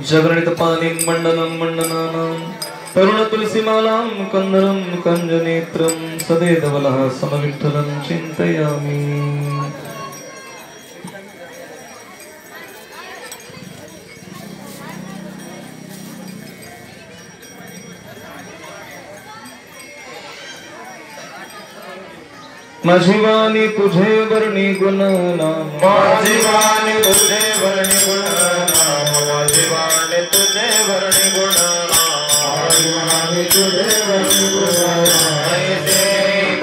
जगरणितपानीं मण्डनं मण्डनानां तरुणतुलसीमालां कन्दरं कञ्जनेत्रं सदेदवलः समविठ्ठलं चिन्तयामि। माझी वाणी तुझे वर्णी गुणनाम, माझी वाणी तुझे वर्णी गुणनाम, माझी वाणी तुझे वर्णी गुणनाम, माझी वाणी तुझे वर्णी गुणनाम। ऐसे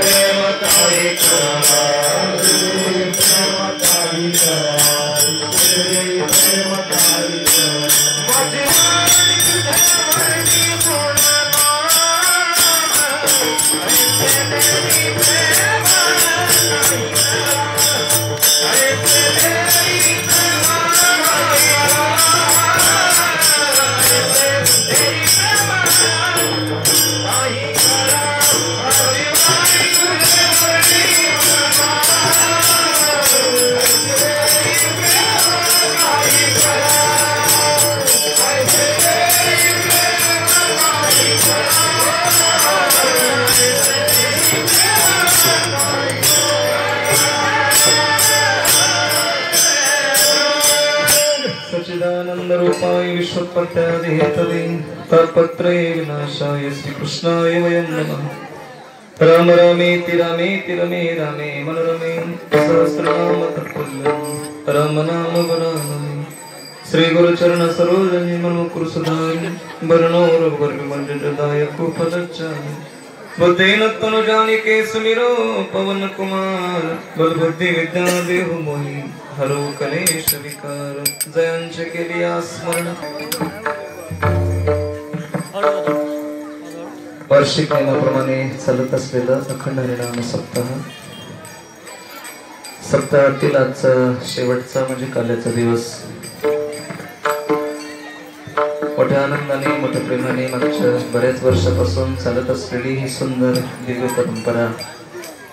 प्रेम ताई करा, प्रेम ताई करा, प्रेम ताई करा। माझी वाणी तुझे वर्णी गुणनाम, ऐसे प्रेम रूपाय विश्वोत्पत्त्यादि हेतवे तापत्रये विनाशाय श्रीकृष्णाय वयं नमः। राम रामेति रामेति रमे रामे मनोरमे सहस्रनाम तत्तुल्यं राम नाम वरानने। श्री गुरुचरण सरोजनि मनोकुरु सुधारि वरणो रघुवर्गमण्डलदायको फलच्चारि। बुद्धेन तनुजानिके सुमिरो पवन कुमार बल बुद्धि विद्या देहु मोहि हरो कलेश विकार। जयांचे केली स्मरण वार्षिक नियमाप्रमाणे चालत असलेलं अखंड हरिनाम सप्ताह, सप्ताहातील आजचा शेवटचा म्हणजे काल्याचा दिवस मोठ्या आनंदाने मोठ्या प्रेमाने मागच्या बऱ्याच वर्षापासून चालत असलेली ही सुंदर दिव्य परंपरा।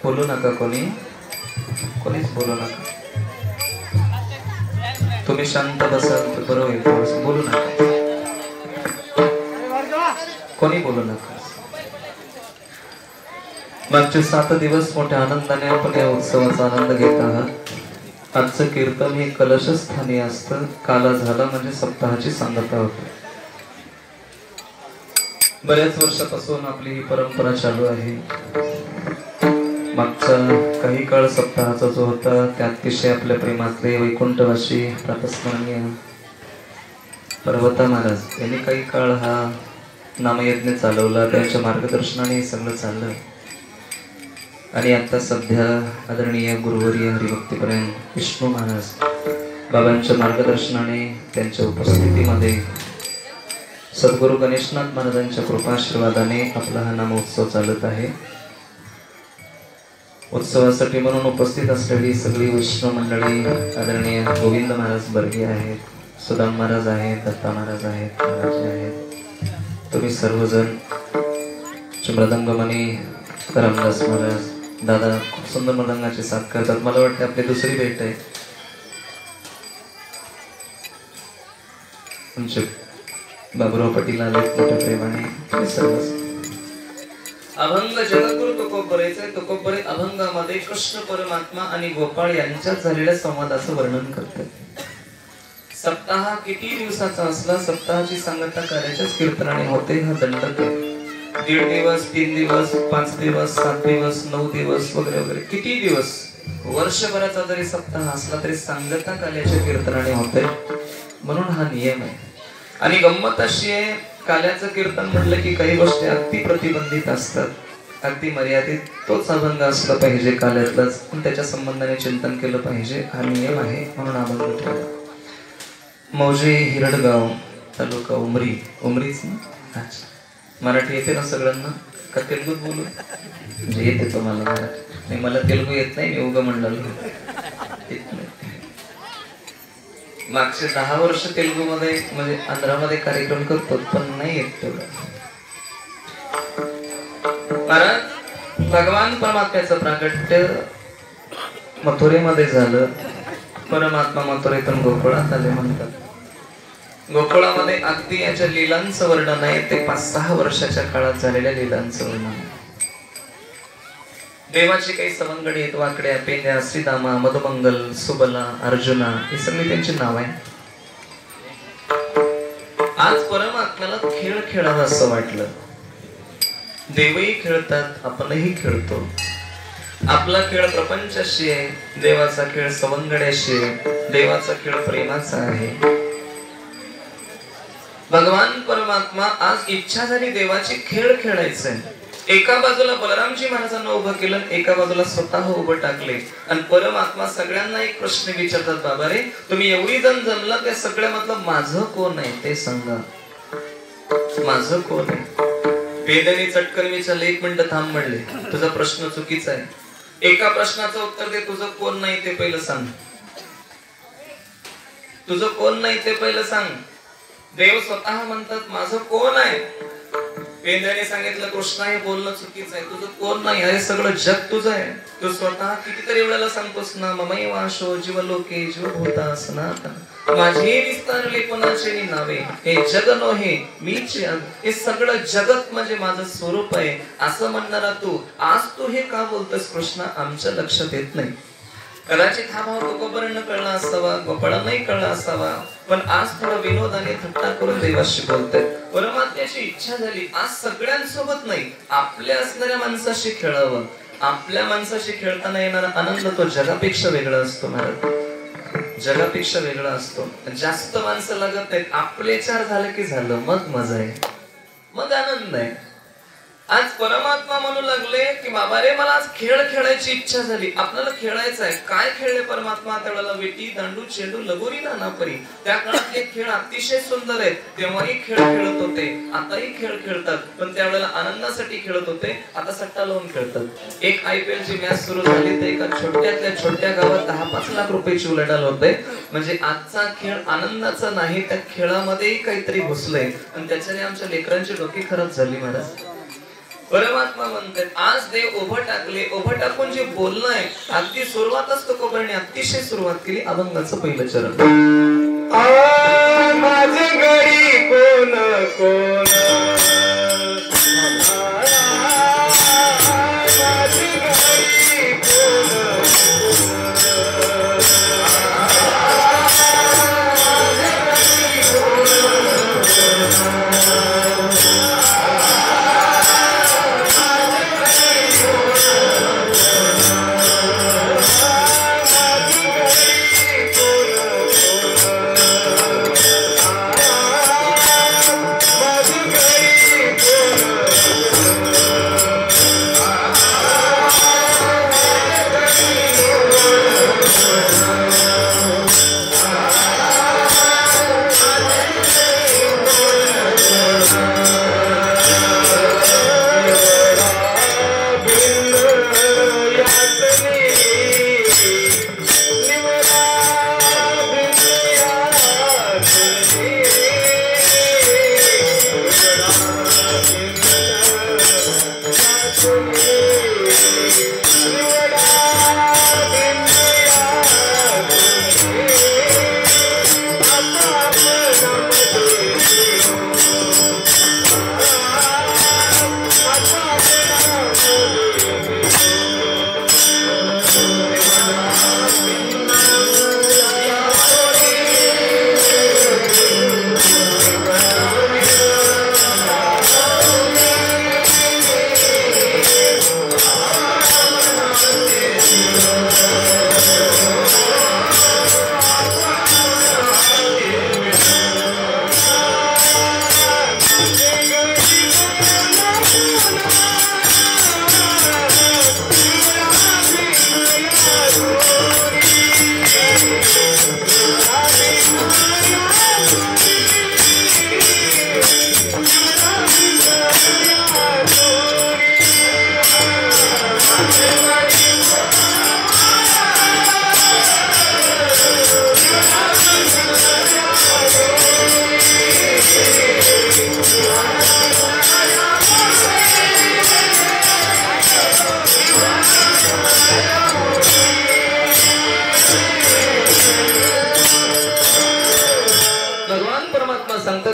बोलू नका कोणीच बोलू नका, तुम्ही शांत बसाल तर बरं होईल। थोडंसं बोलू नका, कोणी बोलू नका। मागचे 7 दिवस मोठ्या आनंदाने आपण या उत्सवाचा आनंद घेत आहात। आजचं कीर्तन हे कलशस्थानी असतं। काला झाला म्हणजे सप्ताहाची सांगता होते। बऱ्याच वर्षापासून आपली ही परंपरा चालू आहे। मागचा काही काळ सप्ताहाचा जो होता त्या अतिशय आपल्या प्रेमातले वैकुंठवासी प्रातस्मरणीय पर्वता महाराज यांनी काही काळ हा नामयज्ञ चालवला। त्यांच्या मार्गदर्शनाने सगळं चाललं आणि आता सध्या आदरणीय गुरुवर्य हरिभक्तीपर्यंत विष्णू महाराज बाबांच्या मार्गदर्शनाने त्यांच्या उपस्थितीमध्ये सद्गुरु गणेशनाथ महाराजांच्या कृपाशीर्वादाने आपला हा नामोत्सव चालत आहे। उत्सवासाठी म्हणून उपस्थित असलेली सगळी वैष्णव मंडळी आदरणीय गोविंद महाराज बर्गे आहेत, सुदाम महाराज आहेत, दत्ता महाराज आहेत, महाराज आहेत, तुम्ही सर्वजण मृदंगमणी रामदास महाराज दादा खूप सुंदर मृदंगाची साथ करतात. मला वाटते आपली दुसरी भेट आहे. आमचे बाबुराव पाटील आले मोठ्या प्रेमाने. सर्वच अभंग जगद्गुरु तुकोबरेचे तुकोबरे अभंगामध्ये कृष्ण परमात्मा आणि गोपाळ यांच्यात झालेल्या संवादाचं वर्णन करतात. सप्ताह किती दिवसाचा असला सप्ताहाची सांगता कार्याच्याच कीर्तनाने होते. हा दंडक आहे. 1.5 दिवस 3 दिवस 5 दिवस 7 दिवस 9 दिवस वगैरे वगैरे किती दिवस वर्षभराचा जरी सप्ताह असला तरी सांगता कार्याच्या कीर्तनाने होते. म्हणून हा नियम आहे. आणि गंमत अशी आहे काल्याचं कीर्तन म्हटलं की काही गोष्टी अगदी प्रतिबंधित असतात. अगदी मर्यादित तोच अभंग असला पाहिजे काल्यातलाच. पण त्याच्या संबंधाने चिंतन केलं पाहिजे. हा नियम आहे. म्हणून अभंग ठेवला. मौजे हिरडगाव तालुका उमरी. उमरीच ना. अच्छा मराठी येते ना सगळ्यांना का तेलुगूत बोलू? म्हणजे येते तुम्हाला मराठी. नाही मला तेलुगू येत नाही. मी उगं म्हणलं मागचे 10 वर्ष तेलुगू मध्ये म्हणजे आंध्रामध्ये कार्यक्रम करतो पण नाही येत तेवढं. महाराज भगवान परमात्म्याचं प्राकट्य मथुरेमध्ये झालं. परमात्मा मथुरेतून गोकुळात आले म्हणतात. गोकुळामध्ये अगदी याच्या लीलांचं वर्णन आहे. ते 5-6 वर्षाच्या काळात झालेल्या लीलांचं वर्णन आहे. देवाची काही सवंगडी आहेत. वाकड्या पेंड्या श्रीदामा मधुमंगल सुबला अर्जुना ही सगळी त्यांची नाव आहे. आज परमात्म्याला खेळ खेळावा असं वाटलं. देवही खेळतात आपणही खेळतो. आपला खेळ प्रपंचाशी आहे. देवाचा खेळ सवंगड्याशी आहे. देवाचा खेळ प्रेमाचा आहे. भगवान परमात्मा आज इच्छा झाली देवाची खेळ खेळायचंय. एका बाजूला बलरामजी महाराजांना उभं केलं. एका बाजूला स्वतः उभं टाकले. आणि परमात्मा सगळ्यांना एक प्रश्न विचारतात. बाबा रे तुम्ही एवढी जण जमला त्या सगळ्यामधलं माझं कोण आहे ते सांगा. माझं कोण आहे? वेदनी चटकन विचारले. 1 मिनिट थांब म्हणले. तुझा प्रश्न चुकीचा आहे. एका प्रश्नाचं उत्तर दे. तुझं कोण नाही ते पहिलं सांग. तुझं कोण नाही ते पहिलं सांग. देव स्वतः म्हणतात माझं कोण आहे. वेदाने सांगितलं कृष्णा हे बोलणं चुकीचं आहे. तुझं कोण नाही. अरे सगळं जग तुझं आहे. तू स्वतः कितीतरी वेळेला सांगतोस ना ममई वाशो जीवलोके जीवभूता सनातन माझे विस्तारले कोणाचे नावे हे जग नोहे मीच हे सगळं जगत म्हणजे माझं स्वरूप आहे असं म्हणणारा तू आज तू हे का बोलतोस कृष्णा आमच्या लक्षात येत नाही. कदाचित हा भाव तुकोबरांना कळला असावा गोपाळांनाही कळला असावा. पण आज थोडा विनोदाने थट्टा करून देवाशी बोलतोय. परमात्म्याची इच्छा झाली आज सगळ्यांसोबत नाही आपल्या असणाऱ्या माणसाशी खेळावं. आपल्या माणसाशी खेळताना येणारा आनंद तो जगापेक्षा वेगळा असतो. महाराज जगापेक्षा वेगळा असतो. जास्त माणसं लागत नाहीत. आपले 4 झाले की झालं. मग मजा आहे. मग आनंद आहे. आज परमात्मा म्हणू लागले की बाबा रे मला आज खेळ खेळायची इच्छा झाली. आपल्याला खेळायचं आहे. काय खेळले परमात्मा त्यावेळेला विटी दांडू चेंडू लगोरी नानापरी. त्या काळात हे खेळ अतिशय सुंदर आहेत. तेव्हाही खेळ खेळत होते. आताही खेळ खेळतात. पण त्यावेळेला आनंदासाठी खेळत होते. आता सट्टा लावून खेळतात. एक IPL ची मॅच सुरू झाली तर एका छोट्यातल्या छोट्या गावात 10-5 लाख रुपयाची उलाढाल होते. म्हणजे आजचा खेळ आनंदाचा नाही. त्या खेळामध्येही काहीतरी घुसलंय आणि त्याच्याने आमच्या लेकरांची डोकी खराब झाली. महाराज परमात्मा म्हणतात आज देव उभं टाकले. उभं टाकून जे बोलणं आहे अगदी सुरुवातच तुकोबरांनी अतिशय सुरुवात केली. अभंगाचं पहिलं चरण. माझे घरी कोण कोण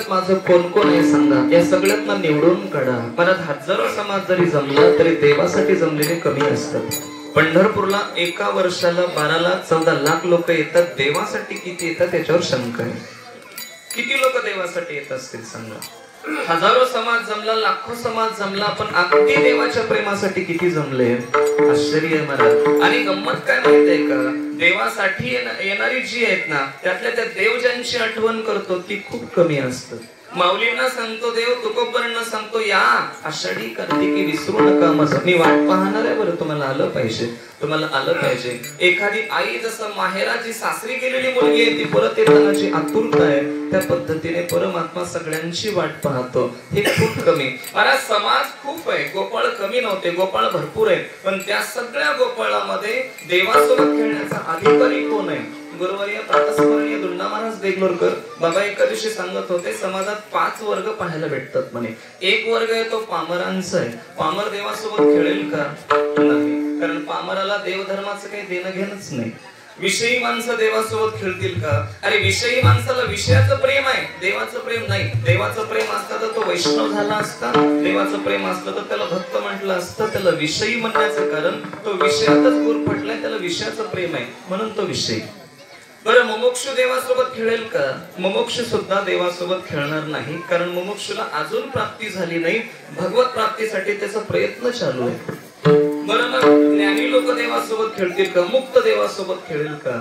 माझं कोण कोण आहे सांगा, या सगळ्यातनं निवडून काढा. परत हजारो समाज जरी जमला तरी देवासाठी जमलेले कमी असतात. पंढरपूरला एका वर्षाला 12 लाख 14 लाख लोक येतात, देवासाठी किती येतात त्याच्यावर शंका आहे. किती लोक देवासाठी येत असतील सांगा. हजारो समाज जमला, लाखो समाज जमला, पण अगदी देवाच्या प्रेमासाठी किती जमले, आश्चर्य आहे महाराज. आणि गंमत काय माहितीये का, देवासाठी येणारी जी आहेत ना, त्यातल्या त्या देव ज्यांची आठवण करतो ती खूप कमी असतात. माऊलींना सांगतो देव, तुकोबरांना सांगतो या आषाढी कार्तिकी विसरू नका माझं, मी वाट पाहणार आहे बरं, तुम्हाला आलं पाहिजे, तुम्हाला आलं पाहिजे. एखादी आई जसं माहेराची सासरी गेलेली मुलगी आहे, ती परत येताना जी आतुरता आहे, त्या पद्धतीने परमात्मा सगळ्यांची वाट पाहतो. हे खूप कमी. मला समाज खूप आहे, गोपाळ कमी नव्हते, गोपाळ भरपूर आहे, पण त्या सगळ्या गोपाळामध्ये देवासोबत खेळण्याचा अधिकारी कोण आहे? गुरुवर्य प्रातस्मरणीय दुल्ला महाराज देगलूरकर बाबा एका दिवशी सांगत होते, समाजात 5 वर्ग पाहायला भेटतात म्हणे. एक वर्ग आहे तो पामरांचा आहे. पामर देवासोबत खेळेल का? नाही, कारण पामराला देवधर्माचं काही देणं घेणंच नाही. विषयी माणसं देवासोबत खेळतील का? अरे विषयी माणसाला विषयाचं प्रेम आहे, देवाचं प्रेम नाही. देवाचं प्रेम असतं तर तो वैष्णव झाला असता, देवाचं प्रेम असतं तर त्याला भक्त म्हटलं असतं. त्याला विषयी म्हणण्याचं कारण तो विषयातच गुरफटलाय, त्याला विषयाचं प्रेम आहे म्हणून तो विषयी. बरं, मुमुक्षु देवासोबत खेळेल का? मुमुक्षु सुद्धा देवासोबत खेळणार नाही, कारण मुमुक्षुला अजून प्राप्ती झाली नाही, भगवत प्राप्तीसाठी त्याचा प्रयत्न चालू आहे. बरं, मग ज्ञानी लोक देवासोबत खेळतील का? मुक्त देवासोबत खेळेल का?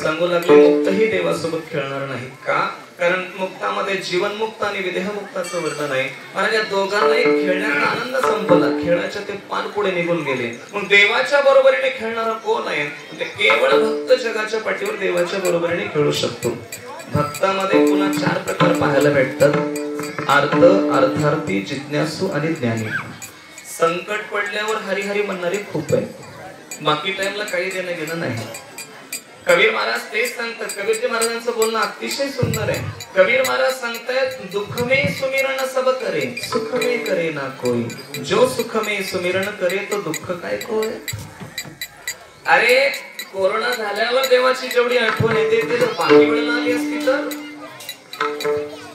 सांगू लागले मुक्तही देवासोबत खेळणार नाही. का? कारण मुक्तामध्ये जीवनमुक्त आणि विदेहमुक्ताचं वर्णन आहे. महाराज या दोघांनाही खेळण्याचा आनंद संपला, खेळाच्या ते पान पुढे निघून गेले. मग देवाच्या बरोबरीने खेळणारा कोण आहे? ते केवळ भक्त जगाच्या पाठीवर देवाच्या बरोबरीने खेळू शकतो. भक्तामध्ये पुन्हा 4 प्रकार पाहायला भेटतात: अर्थ, अर्थार्थी, जिज्ञासू आणि ज्ञानी. संकट पडल्यावर हरिहरी म्हणणारे खूप आहे, बाकी टाइमला काही देणं घेणं नाही. कबीर महाराज तेच सांगतात. कबीरजी महाराजांचं बोलणं अतिशय सुंदर आहे. कबीर महाराज सांगतायत, दुःख में सुमिरण सब करे, सुख में करे ना कोई, जो सुख में सुमिरण करे तो दुःख काय कोय. अरे कोरोना झाल्यावर देवाची जेवढी आठवण येते ते जर बाकी वेळेला आली असती तर,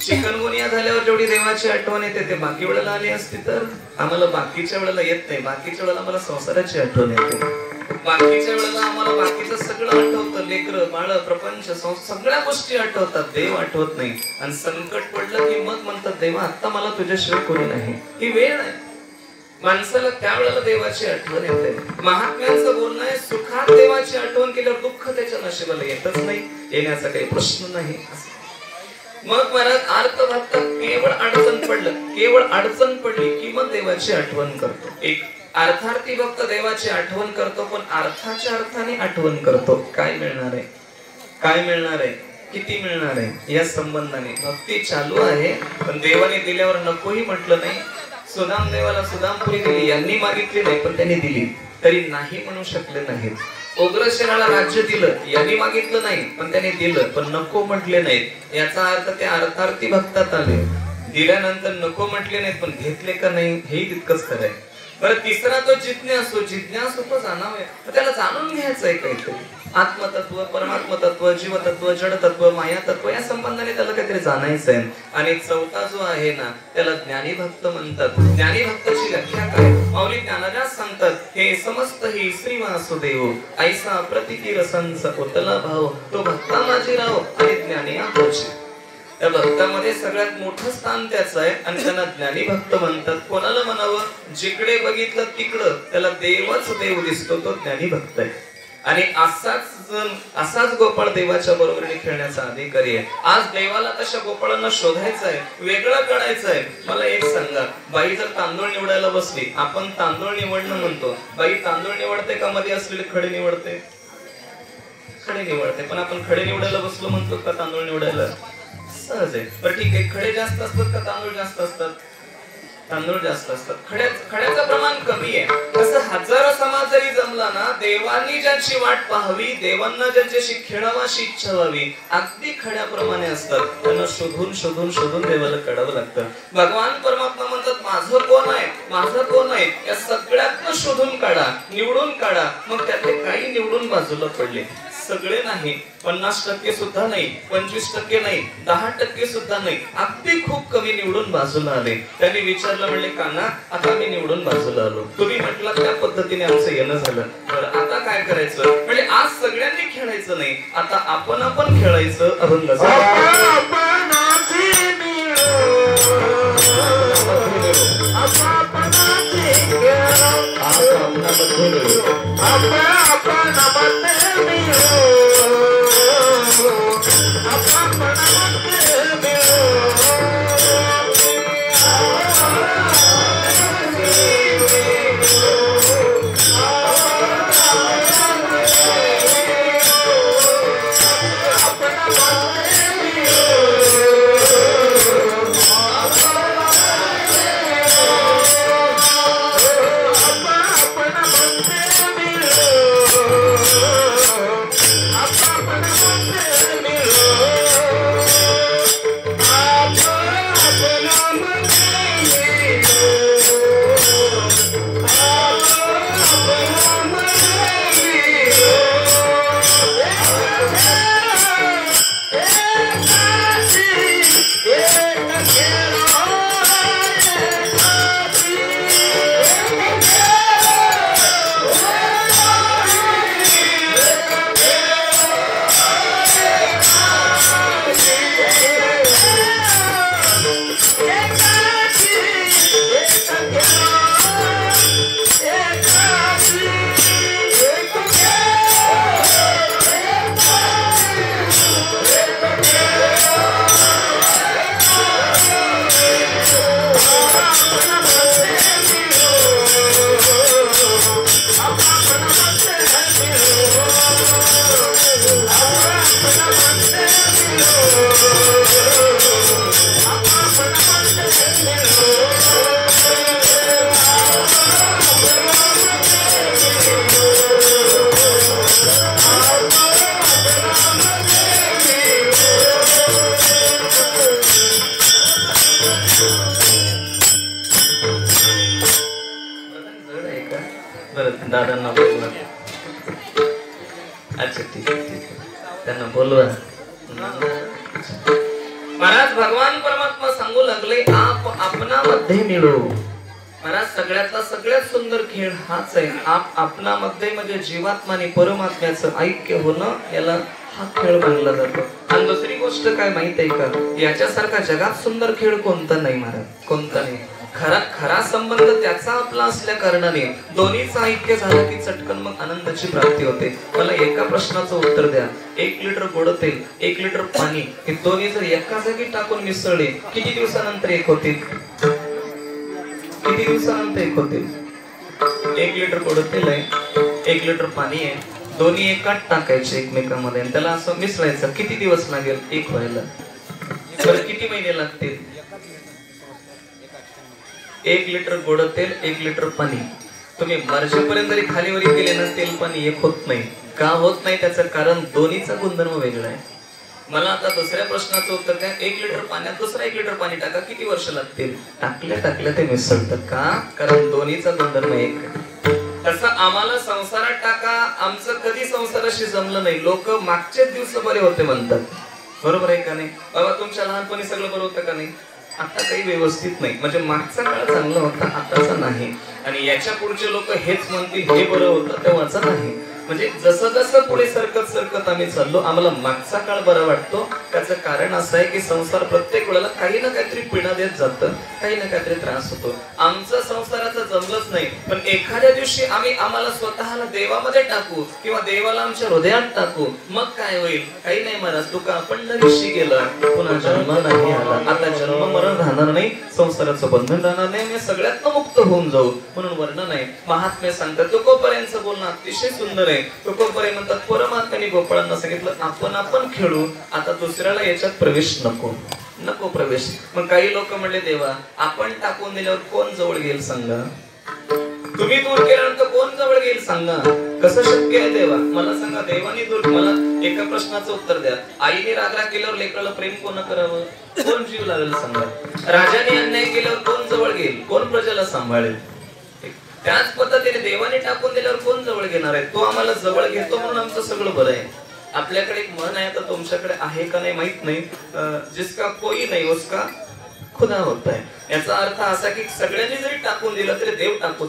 चिकनगुनिया झाल्यावर जेवढी देवाची आठवण येते ते बाकी वेळेला आली असती तर. आम्हाला बाकीच्या वेळेला येत नाही, बाकीच्या वेळेला आम्हाला संसाराची आठवण येते. बाकीच्या वेळेला आम्हाला बाकीचं सगळं आठवतं, लेकरं बाळ प्रपंच सगळ्या गोष्टी आठवतात, देव आठवत नाही. आणि संकट पडलं की मग म्हणतात देवा आता मला तुझ्याशिवाय कोणी नाही. ही वेळ आहे माणसाला, त्यावेळेला देवाची आठवण येते. महात्म्यांचं बोलणं आहे, सुखात देवाची आठवण केल्यावर दुःख त्याच्या नशिबाला येतच नाही, येण्याचा काही प्रश्न नाही. मग महाराज अर्थ भक्त केवळ अडचण पडलं, केवळ अडचण पडली की मग देवाची आठवण करतो. एक अर्थार्थी भक्त देवाची आठवण करतो, पण अर्थाच्या अर्थाने आठवण करतो. काय मिळणार आहे, काय मिळणार आहे, किती मिळणार आहे, या संबंधाने भक्ती चालू आहे. पण देवाने दिल्यावर नकोही म्हटलं नाही. सुदाम देवाला सुदामपुरी दिली, यांनी मागितली नाही पण त्यांनी दिली, तरी नाही म्हणू शकले नाहीत. उग्रसेनाला राज्य दिलं, यांनी मागितलं नाही पण त्यांनी दिलं, पण नको म्हटले नाहीत. याचा अर्थ ते अर्थार्थी भक्तात आले, दिल्यानंतर नको म्हटले नाहीत पण घेतले का नाही हेही तितकंच खरं आहे. बरं तिसरा तो जिज्ञासू. जिज्ञासू तो जाणावे, त्याला जाणून घ्यायचंय काहीतरी. आत्मतत्व, परमात्मतत्व, जीवतत्व, जडतत्व, मायातत्व या संबंधाने त्याला काहीतरी जाणायचंय. आणि चौथा जो आहे ना त्याला ज्ञानी भक्त म्हणतात. ज्ञानी भक्ताची व्याख्या काय? माऊली ज्ञानराज सांगतात, हे समस्त ही श्री वासुदेव ऐसा प्रतिकी रसांचा उतला भाव, तो भक्ता माझी राव आणि ज्ञानी आहोची. त्या भक्तामध्ये सगळ्यात मोठं स्थान त्याचं आहे आणि त्यांना ज्ञानी भक्त म्हणतात. कोणाला म्हणावं? जिकडे बघितलं तिकडं त्याला देवच देव दिसतो, तो ज्ञानी भक्त आहे. आणि असाच गोपाळ देवाच्या बरोबरीने खेळण्याचा अधिकारी आहे. आज देवाला तशा गोपाळांना शोधायचं आहे, वेगळं काढायचं आहे. मला एक सांगा, बाई जर तांदूळ निवडायला बसली, आपण तांदूळ निवडणं म्हणतो, बाई तांदूळ निवडते का मध्ये असलेले खडे निवडते? खडे निवडते. पण आपण खडे निवडायला बसलो म्हणतो का तांदूळ निवडायला? सहज आहे. पण ठीक आहे, खडे जास्त असतात का तांदूळ जास्त असतात? तांदूळ जास्त असतात. खड्याचं प्रमाण कमी आहे. तसं हजारो समाज जरी जमला ना, देवांनी ज्यांची वाट पाहावी, देवांना ज्यांच्याशी खेळावाशी इच्छा व्हावी, अगदी खड्याप्रमाणे असतात. त्यांना शोधून शोधून शोधून देवाला काढावं लागतं. भगवान परमात्मा म्हणतात, माझं कोण आहे, माझं कोण आहे, या सगळ्यातनं शोधून काढा, निवडून काढा. मग त्यातले काही निवडून बाजूला पडले, सगळे नाही, 50% सुद्धा नाही, 25% नाही, 10% सुद्धा नाही, अगदी खूप कमी निवडून बाजूला आले. त्यांनी विचारलं, म्हणले काना आता मी निवडून बाजूला आलो, तुम्ही म्हटलं त्या पद्धतीने आमचं येणं झालं, बरं आता काय करायचं? म्हणजे आज सगळ्यांनी खेळायचं नाही, आता आपण खेळायचं. अभंग दादांना बोलवा. अच्छा ठीक आहे, त्यांना बोलवा. महाराज भगवान परमात्मा सांगू लागले, आप आपणामध्ये मिळो. महाराज सगळ्यातला सगळ्यात सुंदर खेळ हाच आहे. आप आपणामध्ये म्हणजे जीवात्मा आणि परमात्म्याचं ऐक्य होणं, याला हा खेळ मानला जातो. आणि दुसरी गोष्ट काय माहित आहे का, याच्यासारखा जगात सुंदर खेळ कोणता नाही महाराज, कोणता नाही. खरा संबंध त्याचा आपला असल्या कारणाने दोन्हीचं ऐक्य झालं की चटकन मग आनंदाची प्राप्ती होते. मला एका प्रश्नाचं उत्तर द्या, 1 लिटर गोड तेल, 1 लिटर पाणी, हे दोन्ही जर एका जागी टाकून मिसळले, किती दिवसानंतर एक होतील? किती दिवसानंतर एक होतील? 1 लिटर गोड तेल आहे, 1 लिटर पाणी आहे, दोन्ही एकात टाकायचे एकमेकांमध्ये आणि त्याला असं मिसळायचं. किती दिवस लागेल एक व्हायला? बरं किती महिने लागतील? 1 लिटर गोड तेल, 1 लिटर पाणी, तुम्ही मर्जेपर्यंत जरी खालीवरी केले ना, तेल पाणी एक होत नाही. का होत नाही? त्याचं कारण दोन्हीचा गुणधर्म वेगळा आहे. मला आता दुसऱ्या प्रश्नाचं उत्तर काय, 1 लिटर पाण्यात दुसरा 1 लिटर पाणी टाका, किती वर्ष लागतील? टाकल्या टाकल्या ते मिसळतं का? कारण दोन्हीचा गुणधर्म एक आहे. तसं आम्हाला संसारात टाका, आमचं कधी संसाराशी जमलं नाही. लोक मागचेच दिवस बरे होते म्हणतात, बरोबर आहे का नाही? बाबा तुमच्या लहानपणी सगळं बरं होतं का नाही? आता काही व्यवस्थित नाही, म्हणजे मागचा काळ चांगला होता, आताचा नाही. आणि याच्या पुढचे लोक हेच म्हणतील हे बरं होतं तेव्हाच नाही. म्हणजे जसं जसं पुढे सरकत सरकत आम्ही चाललो, आम्हाला मागचा काळ बरा वाटतो. त्याचं कारण असं आहे की संसार प्रत्येक वेळेला काही ना काहीतरी पीडा देत जातं, काही ना काहीतरी त्रास होतो. आमचं संसाराचं जमलंच नाही, पण एखाद्या दिवशी आम्हाला स्वतःला देवामध्ये टाकू किंवा देवाला आमच्या हृदयात टाकू, मग काय होईल? काही नाही महाराज, तुका पंढरीशी गेला, पुन्हा जन्म नाही आला. आता जन्म मरण राहणार नाही, संसाराचं बंधन राहणार नाही, मी सगळ्यात मुक्त होऊन जाऊ. म्हणून वर्णन आहे, महात्मे सांगतात. तुकोपर्यंत बोलणं अतिशय सुंदर आहे. तुकोपर्यंत म्हणतात परमात्म्याने गोपाळांना सांगितलं आपण खेळू, आता दुसऱ्याला याच्यात प्रवेश नको प्रवेश. मग काही लोक म्हणले, देवा आपण टाकून दिल्यावर कोण जवळ घेईल सांगा? तुम्ही दूर केल्यानंतर कोण जवळ घेईल सांगा? कसं शक्य आहे देवा? मला सांगा, देवाने दूर. मला एका प्रश्नाचं उत्तर द्या. आईने रागराग केल्यावर लेकराला प्रेम कोण करावं? कोण जीव लावेल सांगा? राजाने अन्याय केल्यावर कोण जवळ घेईल? कोण प्रजेला सांभाळेल? त्याच पद्धतीने देवाने टाकून दिल्यावर कोण जवळ घेणार आहे? तो आम्हाला जवळ घेतो म्हणून आमचं सगळं बरं आहे. आपल्याकडे एक म्हण आहे, तर तुमच्याकडे आहे का नाही माहित नाही, जिसका कोई नाही उसका खुदा होता है. याचा अर्थ असा की सगळ्यांनी जरी टाकून दिलं तरी देव टाकून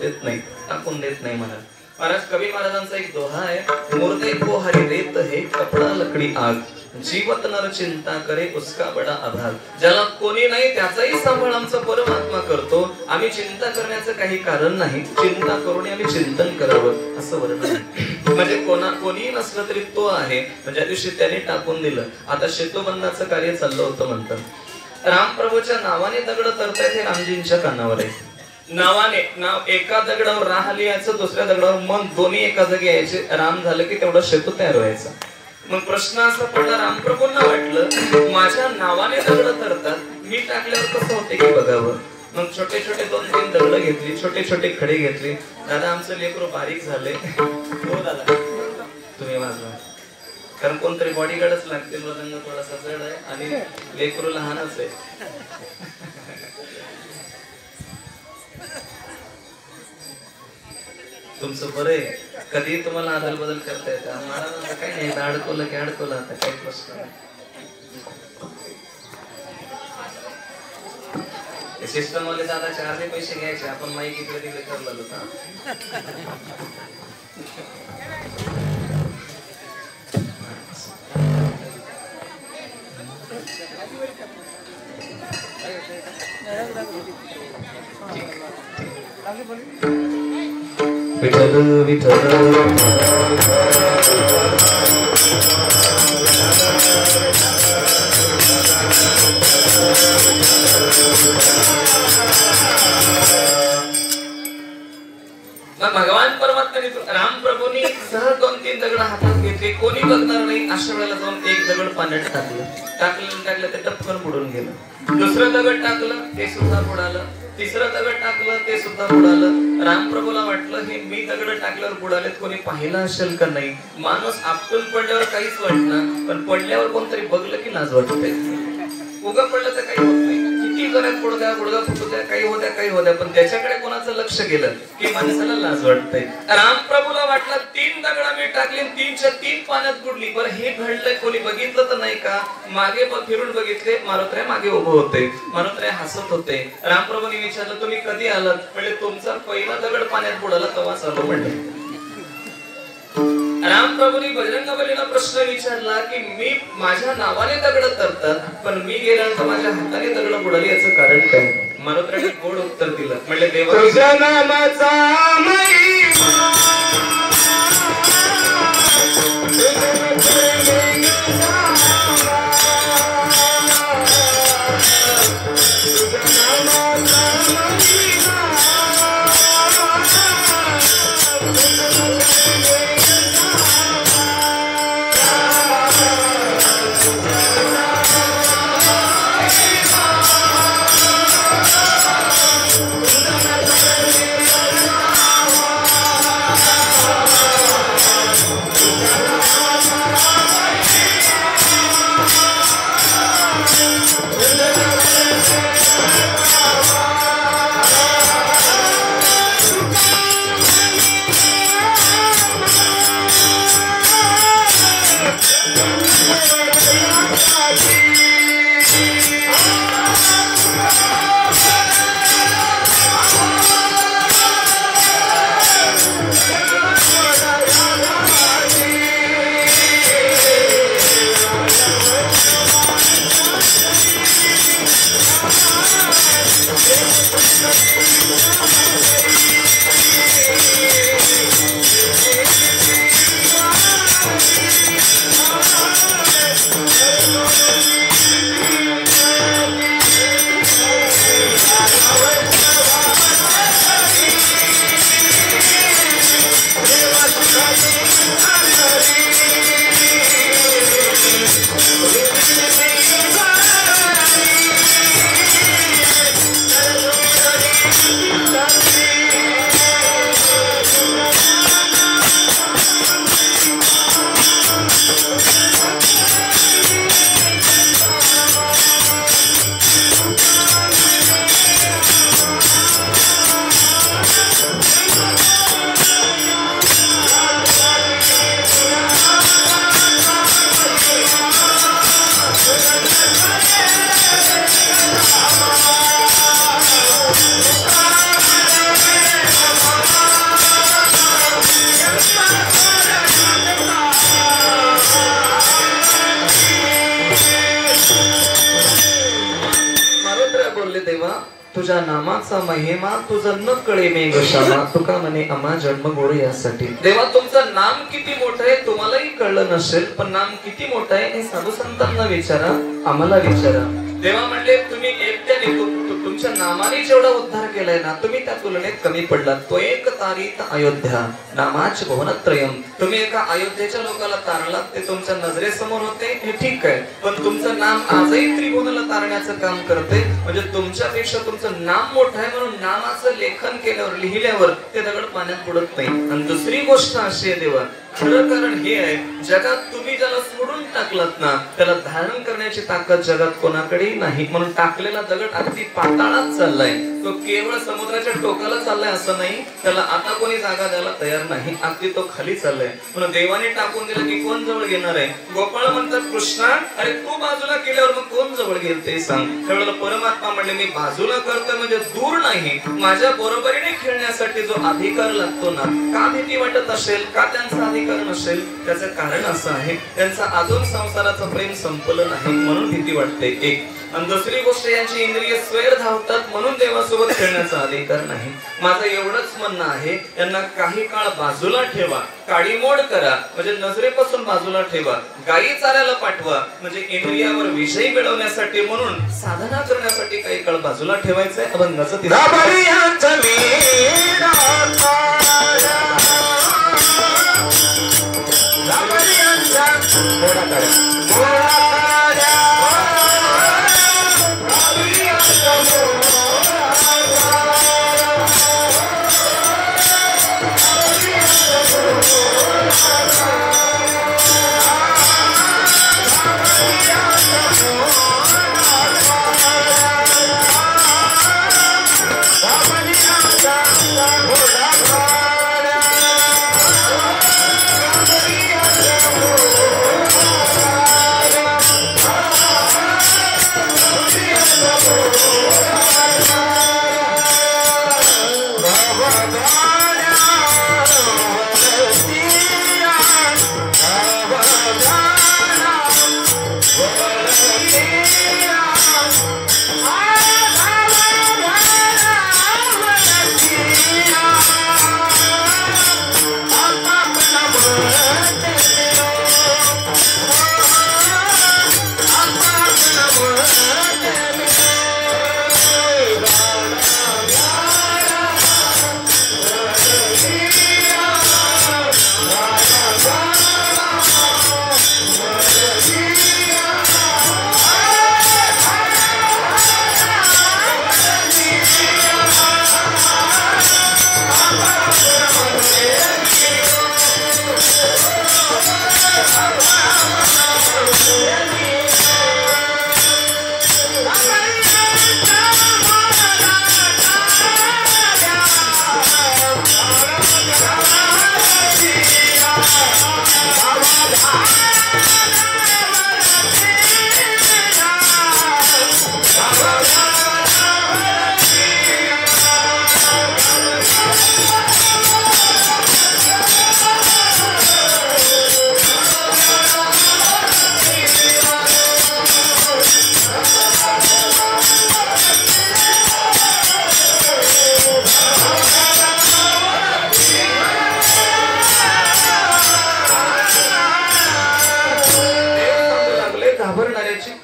देत नाही महाराज. कबीर महाराजांचा एक दोहा आहे, मुर्दे को हरि देत है कपडा लकडी आग, जीवत नर चिंता करे उसका बडा आभार. ज्याला कोणी नाही त्याचाही सांभाळ आमचा परमात्मा करतो. आम्ही चिंता करण्याचं काही कारण नाही, चिंता करून आम्ही चिंतन करावं असं वर्णन आहे. म्हणजे कोणी नसलं तरी तो आहे. ज्या दिवशी त्याने टाकून दिलं. आता शेतोबंधाचं कार्य चाललं होतं म्हणतात, रामप्रभूच्या नावाने दगड तरतायत हे रामजींच्या कानावर आहे. नाव एका दगडावर राह लिहायचं, दुसऱ्या दगडावर मन, दोन्ही एका जागी यायचे. राम झालं की तेवढा शेतू तयार व्हायचा. मग प्रश्न असा पडला, रामप्रभूंना वाटलं माझ्या नावाने दगड तरतात, मी टाकल्यावर कसं होते की बघावं. मग छोटे छोटे 2-3 दगड घेतली, छोटे छोटे खडे घेतले. दादा आमचं लेकरू बारीक झाले. हो दादा तुम्ही वाजवा, कारण कोणतरी बॉडीगार्डच लागते. मृदंग थोडासा जड आहे आणि लेकरू लहानच आहे. तुमचं बरं आहे, कधी तुम्हाला आदल बदल करता येतं. मला काही नाही, अडकवलं की अडकवलं, आता काही प्रश्न नाही. सिस्टम वाले दादा चारचे पैसे घ्यायचे, आपण माहिती इकडे तिकडे ठरलं होतं. विठ्ठल विठ्ठल भगवान परमात्म्याने रामप्रभूंनी सहज 2-3 दगड हातात घेतले, कोणी बघणार नाही. अशा वेळेला जाऊन एक दगड पाण्यात टाकलं ते टपकन बुडून गेलं. दुसरं दगड टाकलं ते सुद्धा बुडालं. तिसरं दगड टाकलं ते सुद्धा बुडालं. रामप्रभूला वाटलं हे मी दगड टाकल्यावर बुडालेत, कोणी पाहिलं असेल का नाही. माणूस आपटून पडल्यावर काहीच वाटलं, पण पडल्यावर कोणतरी बघलं की लाज वाटते. उगा पडलं तर काही होत नाही, किती जणात पडू द्या, गुडघा फुटू द्या, काही होऊ द्या, पण त्याच्याकडे कोणाचं लक्ष गेलं की माणसाला लाज वाटते. रामप्रभूला वाटलं 3 दगड मी टाकली, 3च्या 3 पाण्यात बुडली. बरं हे घडलंय, कोणी बघितलं तर नाही का? मागे फिरून बघितले, मारुतराय मागे उभे होते. मारुतराय हसत होते. रामप्रभूंनी विचारलं तुम्ही कधी आलात? म्हणजे तुमचा पहिला दगड पाण्यात बुडाला तेव्हाच आलो म्हणले. रामप्रभूंनी बजरंगबलीला प्रश्न विचारला की मी माझ्या नावाने दगड तरतात, पण मी गेल्यानंतर माझ्या हाताने दगड बुडाली, याचं कारण काय? मारुतरायाने गोड उत्तर दिलं, म्हणले देवा तुझ्या नामाचा महिमा देवा तुझ्या नामाचा महिमा तुझं न कळे मे गशामा तुका म्हणे आम्हा जन्म गोड यासाठी देवा तुमचं नाम किती मोठं आहे तुम्हालाही कळलं नसेल पण नाम किती मोठं आहे हे साधू संतांना विचारा आम्हाला विचारा देवा म्हणले तुम्ही एकट्याने तुमच्या नामाने जेवढा उद्धार केलाय ना तुम्ही त्या तुलनेत कमी पडलात तो एक तारित अयोध्या नामाच भुवनत्रयम तुम्ही एका अयोध्येच्या लोकाला तारलात ते तुमच्या नजरेसमोर होते हे ठीक आहे पण तुमचं नाम आजही त्रिभुवनाला तारण्याचं काम करते म्हणजे तुमच्यापेक्षा तुमचं नाम मोठं आहे म्हणून नामाचं लेखन केल्यावर लिहिल्यावर ते दगड पाण्यात बुडत नाही आणि दुसरी गोष्ट अशी आहे देवा खरं कारण हे आहे जगात तुम्ही ज्याला सोडून टाकलात ना त्याला धारण करण्याची ताकद जगात कोणाकडेही नाही म्हणून टाकलेला दगड अगदी पाताळात चाललाय तो केवळ समुद्राच्या टोकाला चाललाय असं नाही त्याला आता कोणी जागा द्यायला तयार नाही अगदी तो खाली चाललाय म्हणून देवाने टाकून दिलं की कोण जवळ घेणार आहे गोपाळ म्हणतात कृष्णा अरे तू बाजूला केल्यावर मग कोण जवळ घेईल ते सांग त्यावेळेला परमात्मा म्हणले मी बाजूला करतोय म्हणजे दूर नाही माझ्या बरोबरीने खेळण्यासाठी जो अधिकार लागतो ना का भीती वाटत असेल का त्यांचा अधिकार नसेल त्याचं कारण असं आहे त्यांचा अजून संसाराचं प्रेम संपलं नाही म्हणून भीती वाटते एक आणि दुसरी गोष्ट यांची इंद्रिय स्वैर धावतात म्हणून देवासोबत खेळण्याचा अधिकार नाही माझं एवढंच म्हणणं आहे यांना काही काळ बाजूला ठेवा काडीमोड करा म्हणजे नजरेपासून बाजूला ठेवा गायी चारायला पाठवा म्हणजे इंद्रियावर विजय मिळवण्यासाठी म्हणून साधना करण्यासाठी काही काळ बाजूला ठेवायचंय अभंगाचं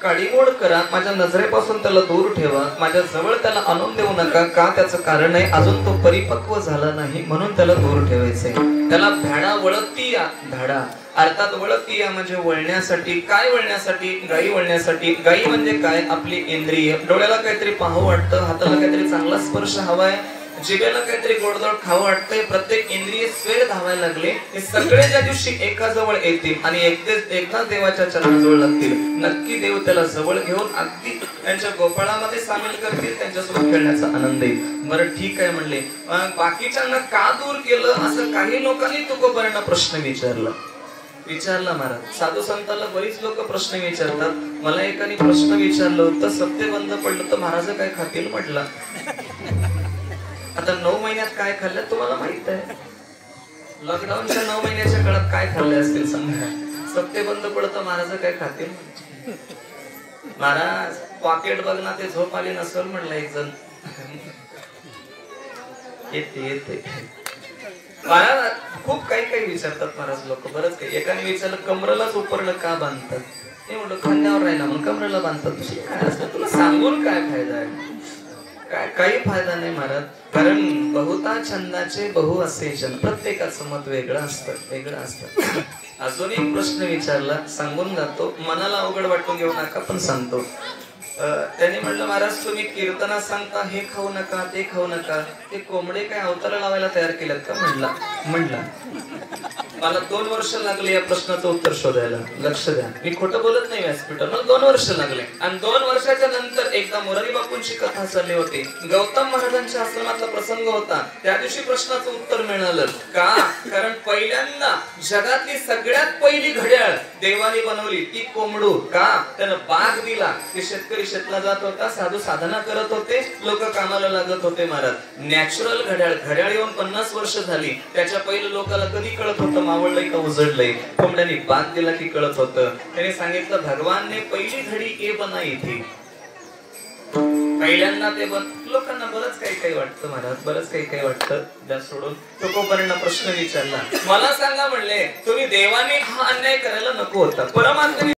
काडीमोड करा, माझ्या नजरेपासून त्याला दूर ठेवा, माझ्या जवळ त्याला आणून देऊ नका. का? त्याचं कारण आहे अजून तो परिपक्व झाला नाही म्हणून त्याला दूर ठेवायचंय. त्याला भेडा वळती या, धाडा अर्थात वळती या म्हणजे वळण्यासाठी. काय वळण्यासाठी? गायी वळण्यासाठी. गायी म्हणजे काय? आपली इंद्रिय. डोळ्याला काहीतरी पाहावं वाटतं, हाताला काहीतरी चांगला स्पर्श हवाय, जिभेला काहीतरी गोडधोड खावं वाटतंय, प्रत्येक इंद्रिय स्वेर धावायला लागले. हे सगळे ज्या दिवशी एका जवळ येतील आणि एकदा देवाच्या चरणाजवळ लागतील, नक्की देव त्याला जवळ घेऊन अगदी त्यांच्या गोपाळामध्ये सामील करतील, त्यांच्यासोबत खेळण्याचा आनंद येईल. बरं ठीक आहे म्हणले. बाकीच्यांना का दूर केलं असं काही लोकांनी तुकोबांना प्रश्न विचारला महाराज. साधू संतांना बरीच लोक प्रश्न विचारतात. मला एकाने प्रश्न विचारलं होतं, सप्ते बंद पडलं तर महाराज काय खातील म्हटलं. आता 9 महिन्यात काय खाल्लं तुम्हाला माहित आहे. लॉकडाऊनच्या 9 महिन्याच्या काळात काय खाल्ले असतील सांगा. सप्ते बंद पडतं महाराज काय खातील. महाराज पॉकेट बघ ना, ते झोप आली नसेल म्हणलं एक जण. येते महाराज खूप काही विचारतात महाराज लोक. बरंच काही. एकाने विचारलं कमरेलाच उपरलं का बांधतात. ते म्हणलं खांद्यावर राहिला म्हणून कमरेला बांधतात. दुसरं काय असतं तुला सांगून काय फायदा आहे. काही फायदा नाही महाराज. कारण बहुता छंदाचे बहु असे जन. प्रत्येकाचं मत वेगळं असतं. अजून एक प्रश्न विचारला, सांगून जातो. मनाला अवघड वाटून घेऊ नका पण सांगतो. त्याने म्हटलं महाराज तुम्ही कीर्तनात सांगता हे खाऊ नका ते खाऊ नका, ते कोंबडे काय अवतार लावायला तयार केलेत का म्हणला. मला 2 वर्ष लागले या प्रश्नाचं उत्तर शोधायला. लक्ष द्या, मी खोटं बोलत नाही व्यासपीठावर. मला 2 वर्ष लागले. आणि 2 वर्षाच्या नंतर एकदा मोरारी बापूंची कथा चालली होती. गौतम महाराजांच्या आश्रमातला प्रसंग होता. त्या दिवशी प्रश्नाचं उत्तर मिळालं. का? कारण पहिल्यांदा जगातली सगळ्यात पहिली घड्याळ देवाने बनवली ती कोंबडू. का? त्यानं बाग दिला. ते शेतकरी शेतला जात होता, साधू साधना करत होते, लोक कामाला लागत होते महाराज. नॅचरल घड्याळ येऊन 50 वर्ष झाली. त्याच्या पहिलं लोकांना कधी कळत होतं मावळलंय का उजडलंय. कोंबड्याने बाग दिला की कळत होतं. त्याने सांगितलं भगवानने पहिली घडी ए बनाई थी. पहिल्यांदा ते लोकांना बरंच काही वाटतं महाराज, बरंच काही वाटतं. त्या सोडून तुकोबांना प्रश्न विचारला. मला सांगा म्हणले तुम्ही देवाने हा अन्याय करायला नको होता. परमात्म्याने